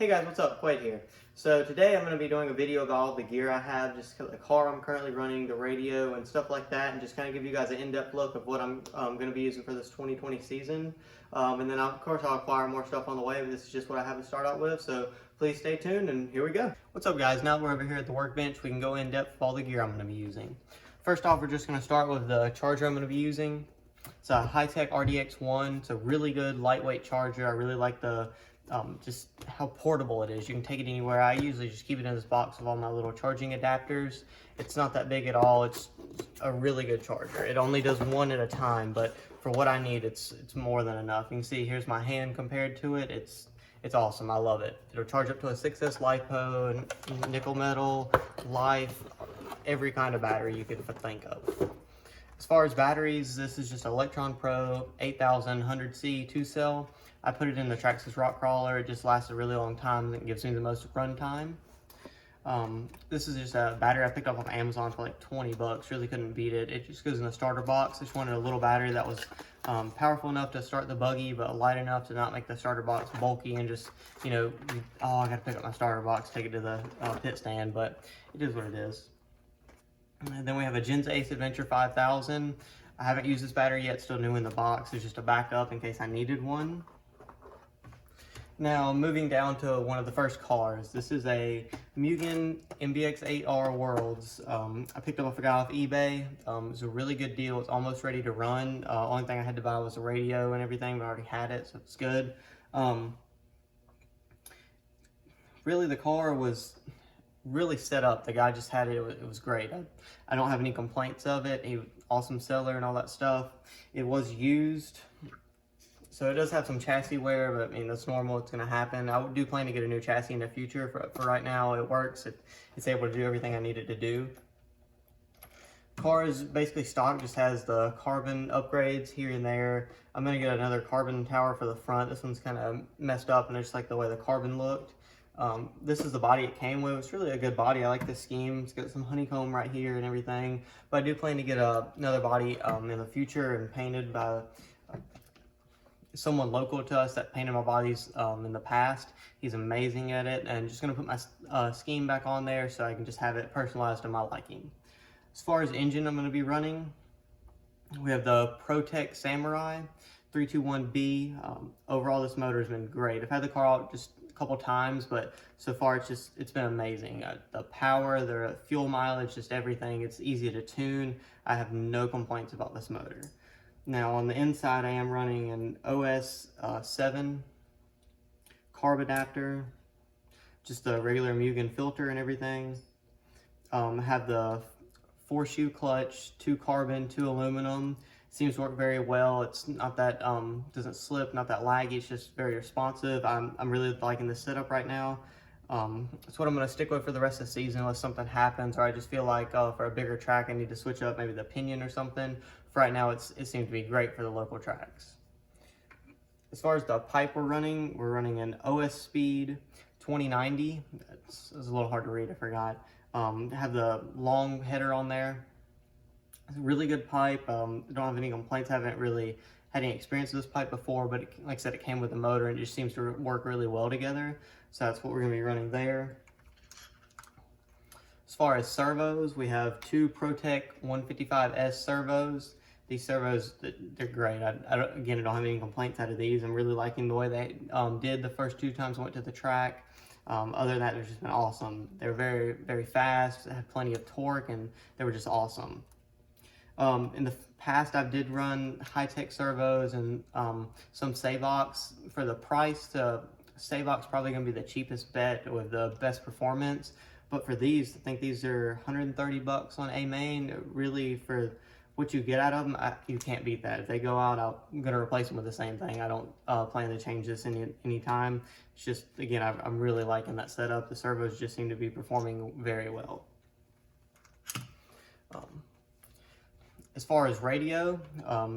Hey guys, what's up? Quaid here. So today I'm going to be doing a video of all the gear I have, just the car I'm currently running, the radio and stuff like that, and just kind of give you guys an in-depth look of what I'm going to be using for this 2020 season. And then of course I'll acquire more stuff on the way, but this is just what I have to start out with, so please stay tuned and here we go. What's up guys, now we're over here at the workbench, we can go in depth with all the gear I'm going to be using. First off, we're just going to start with the charger I'm going to be using. It's a Hi-Tech RDX1. It's a really good lightweight charger. I really like the just how portable it is. You can take it anywhere. I usually just keep it in this box with all my little charging adapters. It's not that big at all. It's a really good charger. It only does one at a time, but for what I need, it's more than enough. You can see here's my hand compared to it. It's awesome. I love it. It'll charge up to a 6S LiPo, and nickel metal, Life, every kind of battery you could think of. As far as batteries, this is just Electron Pro 8000 100C 2-cell. I put it in the Traxxas Rock Crawler. It just lasts a really long time and it gives me the most run time. This is just a battery I picked up on Amazon for like 20 bucks. Really couldn't beat it. It just goes in the starter box. I just wanted a little battery that was powerful enough to start the buggy, but light enough to not make the starter box bulky and just, you know, oh, I gotta pick up my starter box, take it to the pit stand, but it is what it is. And then we have a Gens Ace Adventure 5000. I haven't used this battery yet, still new in the box. It's just a backup in case I needed one. Now, moving down to one of the first cars. This is a Mugen MBX8R Worlds. I picked up off a guy off eBay. It was a really good deal. It's almost ready to run. Only thing I had to buy was a radio and everything, but I already had it, so it's good. Really, the car was really set up. The guy just had it. It was great. I don't have any complaints of it. He was an awesome seller and all that stuff. It was used. So it does have some chassis wear, but I mean, that's normal. It's going to happen. I do plan to get a new chassis in the future. For right now, it works. It's able to do everything I need it to do. Car is basically stock, just has the carbon upgrades here and there. I'm going to get another carbon tower for the front. This one's kind of messed up, and I just like the way the carbon looked. This is the body it came with. It's really a good body. I like this scheme. It's got some honeycomb right here and everything. But I do plan to get another body in the future and painted by someone local to us that painted my bodies in the past. He's amazing at it, and just gonna put my scheme back on there so I can just have it personalized to my liking. As far as engine I'm gonna be running, we have the ProTech Samurai 321B. Overall, this motor has been great. I've had the car out just a couple times, but so far it's been amazing. The power, the fuel mileage, just everything. It's easy to tune. I have no complaints about this motor. Now on the inside, I am running an OS7 carb adapter, just a regular Mugen filter and everything. I have the 4-shoe clutch, 2 carbon, 2 aluminum. Seems to work very well. It's not that doesn't slip, not that laggy. It's just very responsive. I'm really liking this setup right now. It's what I'm going to stick with for the rest of the season unless something happens, or I just feel like for a bigger track I need to switch up maybe the pinion or something. For right now, it seems to be great for the local tracks. As far as the pipe we're running an OS Speed 2090. It's a little hard to read, I forgot. Have the long header on there. It's a really good pipe. Don't have any complaints. I haven't really had any experience with this pipe before, but like I said, it came with the motor and it just seems to work really well together. So that's what we're going to be running there. As far as servos, we have 2 ProTech 155S servos. These servos, they're great. Again, I don't have any complaints out of these. I'm really liking the way they did the first 2 times I went to the track. Other than that, they've just been awesome. They're very, very fast, had plenty of torque, and they were just awesome. In the past, I did run Hi-Tech servos and some Savox. For the price, Savox probably going to be the cheapest bet with the best performance. But for these, I think these are 130 bucks on A-Main. Really, for what you get out of them, you can't beat that. If they go out, I'm going to replace them with the same thing. I don't plan to change this any time. It's just, again, I'm really liking that setup. The servos just seem to be performing very well. As far as radio,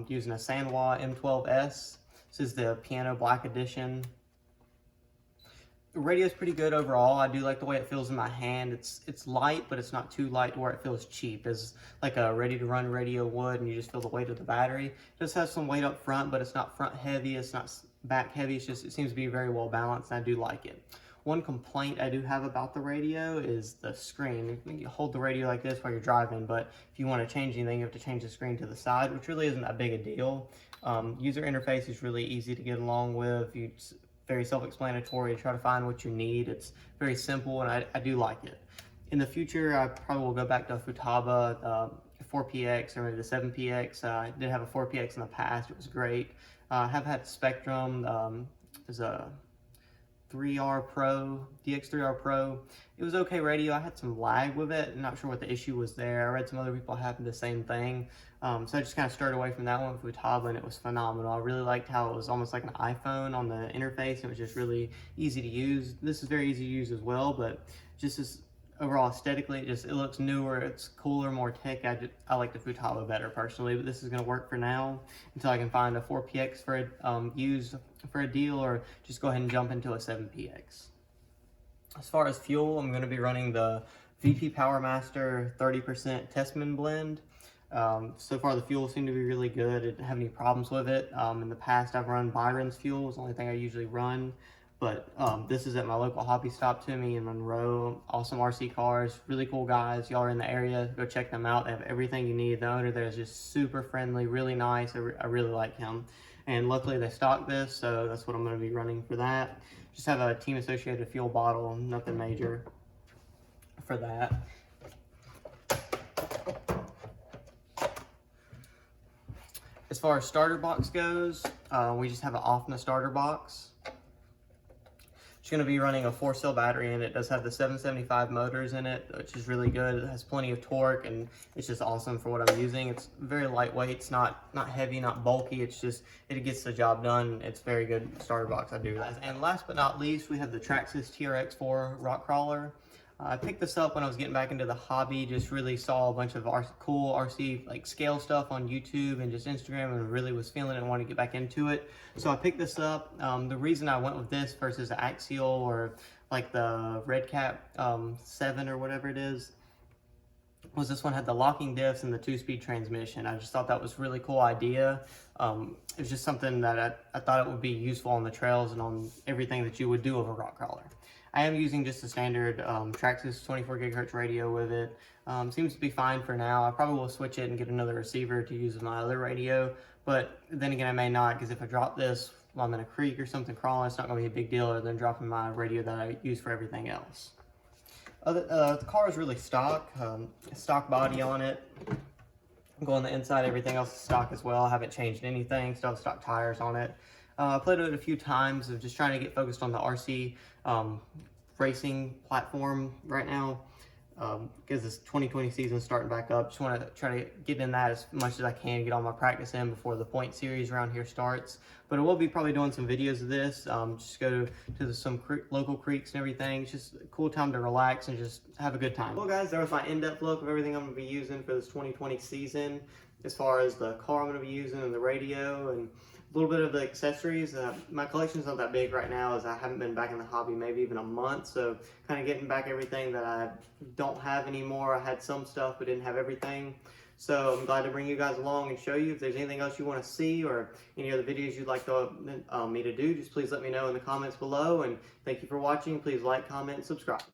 using a Sanwa M12S. This is the Piano Black Edition. The radio is pretty good overall. I do like the way it feels in my hand. It's light, but it's not too light to where it feels cheap. It's like a ready-to-run radio would, and you just feel the weight of the battery. It does have some weight up front, but it's not front heavy. It's not back heavy. It seems to be very well balanced, and I do like it. One complaint I do have about the radio is the screen. You hold the radio like this while you're driving, but if you want to change anything, you have to change the screen to the side, which really isn't that big a deal. User interface is really easy to get along with. It's very self-explanatory. Try to find what you need. It's very simple, and I do like it. In the future, I probably will go back to a Futaba 4PX or maybe the 7PX. I did have a 4PX in the past. It was great. I have had Spectrum. There's a 3R Pro, DX3R Pro. It was okay radio. I had some lag with it. I'm not sure what the issue was there. I read some other people having the same thing. So I just kind of started away from that one with Futaba, and it was phenomenal. I really liked how it was almost like an iPhone on the interface. It was just really easy to use. This is very easy to use as well, but just as overall aesthetically, it looks newer, it's cooler, more tech. I like the Futaba better personally, but this is going to work for now until I can find a 4PX for used for a deal, or just go ahead and jump into a 7PX. As far as fuel, I'm going to be running the VP PowerMaster 30% Testman blend. So far the fuel seemed to be really good. I didn't have any problems with it. In the past I've run Byron's fuel, it's the only thing I usually run. But this is at my local hobby stop to me in Monroe. Awesome RC cars, really cool guys. Y'all are in the area, go check them out. They have everything you need. The owner there is just super friendly, really nice. I really like him. And luckily they stock this, so that's what I'm going to be running for that. Just have a team associated fuel bottle, nothing major for that. As far as starter box goes, we just have an OFNA starter box. It's going to be running a 4-cell battery, and it does have the 775 motors in it, which is really good. It has plenty of torque, and it's just awesome for what I'm using. It's very lightweight. It's not heavy, not bulky. It's just, it gets the job done. It's very good starter box. I do that. And last but not least, we have the Traxxas TRX4 rock crawler. I picked this up when I was getting back into the hobby. Just really saw a bunch of cool RC like scale stuff on YouTube and just Instagram, and really was feeling it and wanted to get back into it. So I picked this up. The reason I went with this versus the Axial or like the Red Cap 7 or whatever it is, was this one had the locking diffs and the 2-speed transmission. I just thought that was a really cool idea. It was just something that I thought it would be useful on the trails and on everything that you would do with a rock crawler. I am using just the standard Traxxas 24 gigahertz radio with it. Seems to be fine for now. I probably will switch it and get another receiver to use with my other radio, but then again I may not, because if I drop this while I'm in a creek or something crawling, it's not going to be a big deal other than dropping my radio that I use for everything else. The car is really stock, stock body on it. Go on the inside, everything else is stock as well. I haven't changed anything, still have stock tires on it. I played with it a few times of just trying to get focused on the RC racing platform right now, because this 2020 season is starting back up. Just want to try to get in that as much as I can, get all my practice in before the point series around here starts. But I will be probably doing some videos of this, just go to some local creeks and everything. It's just a cool time to relax and just have a good time. Well guys, that was my in-depth look of everything I'm going to be using for this 2020 season, as far as the car I'm going to be using and the radio and a little bit of the accessories. My collection's not that big right now, as I haven't been back in the hobby maybe even a month, so kind of getting back everything that I don't have anymore. I had some stuff but didn't have everything, so I'm glad to bring you guys along and show you. If there's anything else you want to see or any other videos you'd like me to do, just please let me know in the comments below, and thank you for watching. Please like, comment, and subscribe.